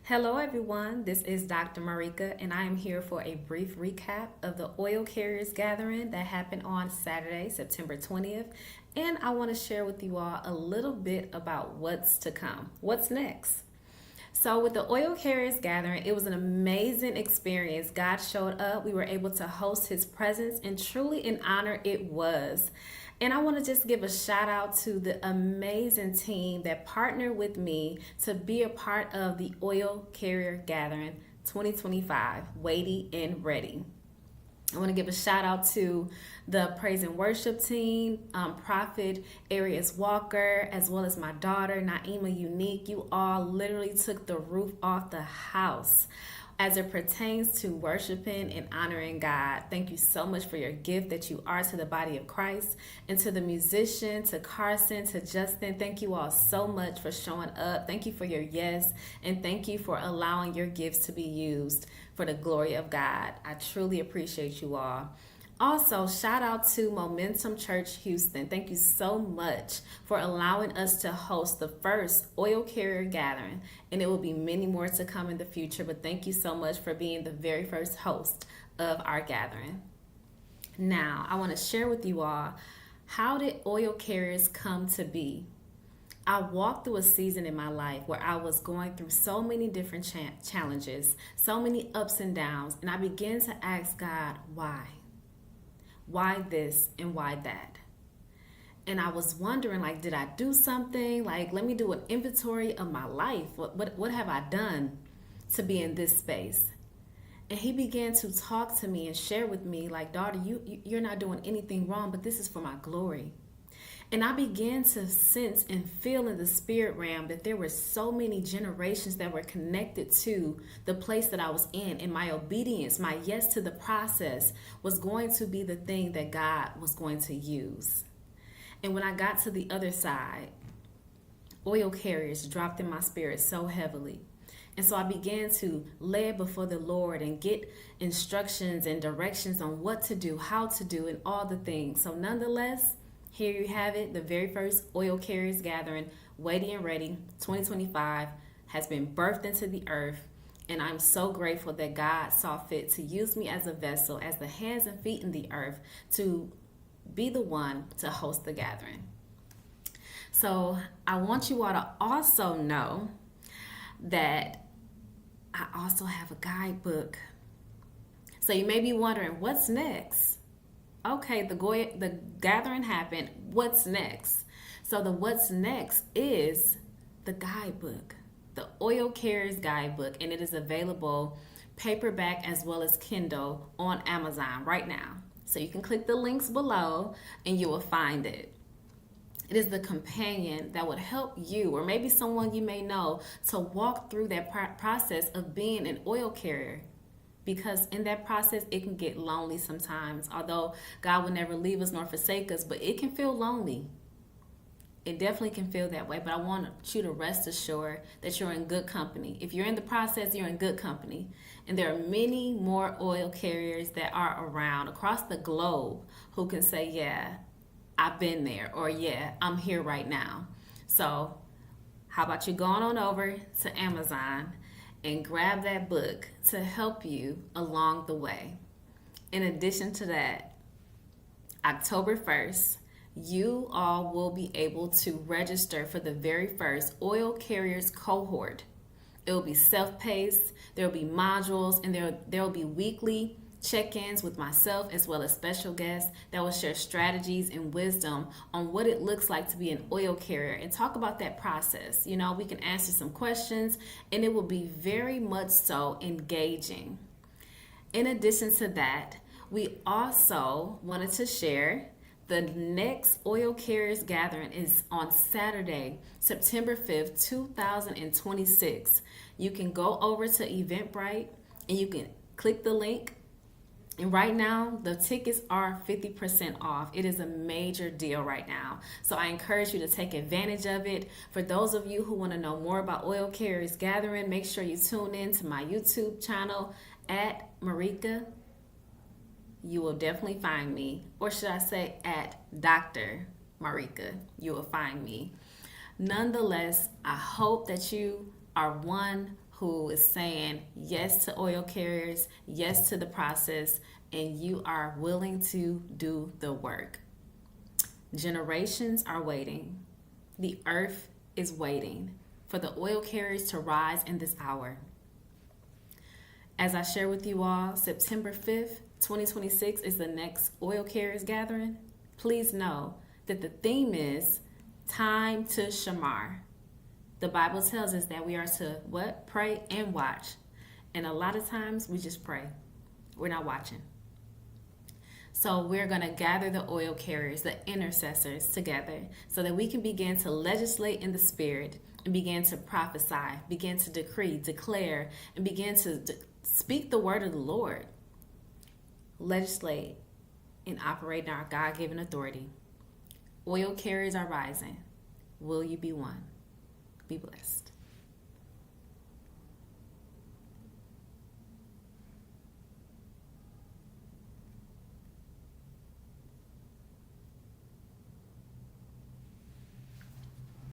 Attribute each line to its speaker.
Speaker 1: Hello, everyone. This is Dr.Marrika, and I am here for a brief recap of the Oil Carriers Gathering that happened on Saturday, September 20th. And I want to share with you all a little bit about what's to come. What's next? So, with the Oil Carriers Gathering, it was an amazing experience. God showed up. We were able to host his presence, and truly an honor it was. And I want to just give a shout out to the amazing team that partnered with me to be a part of the Oil Carrier Gathering 2025, Weighty and Ready. I want to give a shout out to the praise and worship team, Prophet Arias Walker, as well as my daughter, Naima Unique. You all literally took the roof off the house as it pertains to worshiping and honoring God. Thank you so much for your gift that you are to the body of Christ, and to the musician, to Carson, to Justin. Thank you all so much for showing up. Thank you for your yes, and thank you for allowing your gifts to be used for the glory of God. I truly appreciate you all. Also, shout out to Momentum Church Houston. Thank you so much for allowing us to host the first Oil Carrier Gathering, and it will be many more to come in the future, but thank you so much for being the very first host of our gathering. Now, I want to share with you all, how did Oil Carriers come to be? I walked through a season in my life where I was going through so many different challenges, so many ups and downs, and I began to ask God, why? Why this and why that? And I was wondering, like, did I do something? Like, let me do an inventory of my life. What have I done to be in this space? And he began to talk to me and share with me, like, daughter, you're not doing anything wrong, but this is for my glory. And I began to sense and feel in the spirit realm that there were so many generations that were connected to the place that I was in. And my obedience, my yes to the process, was going to be the thing that God was going to use. And when I got to the other side, Oil Carriers dropped in my spirit so heavily. And so I began to lay it before the Lord and get instructions and directions on what to do, how to do, and all the things. So nonetheless, here you have it. The very first Oil Carriers Gathering, Weighty and Ready 2025, has been birthed into the earth. And I'm so grateful that God saw fit to use me as a vessel, as the hands and feet in the earth, to be the one to host the gathering. So I want you all to also know that I also have a guidebook. So you may be wondering, what's next? Okay, the gathering happened. What's next? So the what's next is the guidebook, the Oil Carriers Guidebook, and it is available paperback as well as Kindle on Amazon right now. So you can click the links below and you will find it. It is the companion that would help you, or maybe someone you may know, to walk through that process of being an oil carrier. Because in that process, it can get lonely sometimes. Although God will never leave us nor forsake us, but it can feel lonely. It definitely can feel that way, but I want you to rest assured that you're in good company. If you're in the process, you're in good company. And there are many more oil carriers that are around across the globe who can say, yeah, I've been there, or yeah, I'm here right now. So how about you going on over to Amazon and grab that book to help you along the way. In addition to that, October 1st, you all will be able to register for the very first Oil Carriers Cohort. It will be self-paced, there will be modules, and there will be weekly check-ins with myself as well as special guests that will share strategies and wisdom on what it looks like to be an oil carrier and talk about that process. You know, we can answer some questions, and it will be very much so engaging. In addition to that, we also wanted to share the next Oil Carriers Gathering is on Saturday, September 5th, 2026. You can go over to Eventbrite and you can click the link. And right now, the tickets are 50% off. It is a major deal right now. So I encourage you to take advantage of it. For those of you who want to know more about Oil Carriers Gathering, make sure you tune in to my YouTube channel at Marrika. You will definitely find me. Or should I say at Dr. Marrika. You will find me. Nonetheless, I hope that you are one who is saying yes to oil carriers, yes to the process, and you are willing to do the work. Generations are waiting. The earth is waiting for the oil carriers to rise in this hour. As I share with you all, September 5th, 2026 is the next oil carriers gathering. Please know that the theme is time to shamar. The Bible tells us that we are to what? Pray and watch. And a lot of times we just pray. We're not watching. So we're going to gather the oil carriers, the intercessors together so that we can begin to legislate in the spirit and begin to prophesy, begin to decree, declare, and begin to speak the word of the Lord. Legislate and operate in our God-given authority. Oil carriers are rising. Will you be one? Be blessed.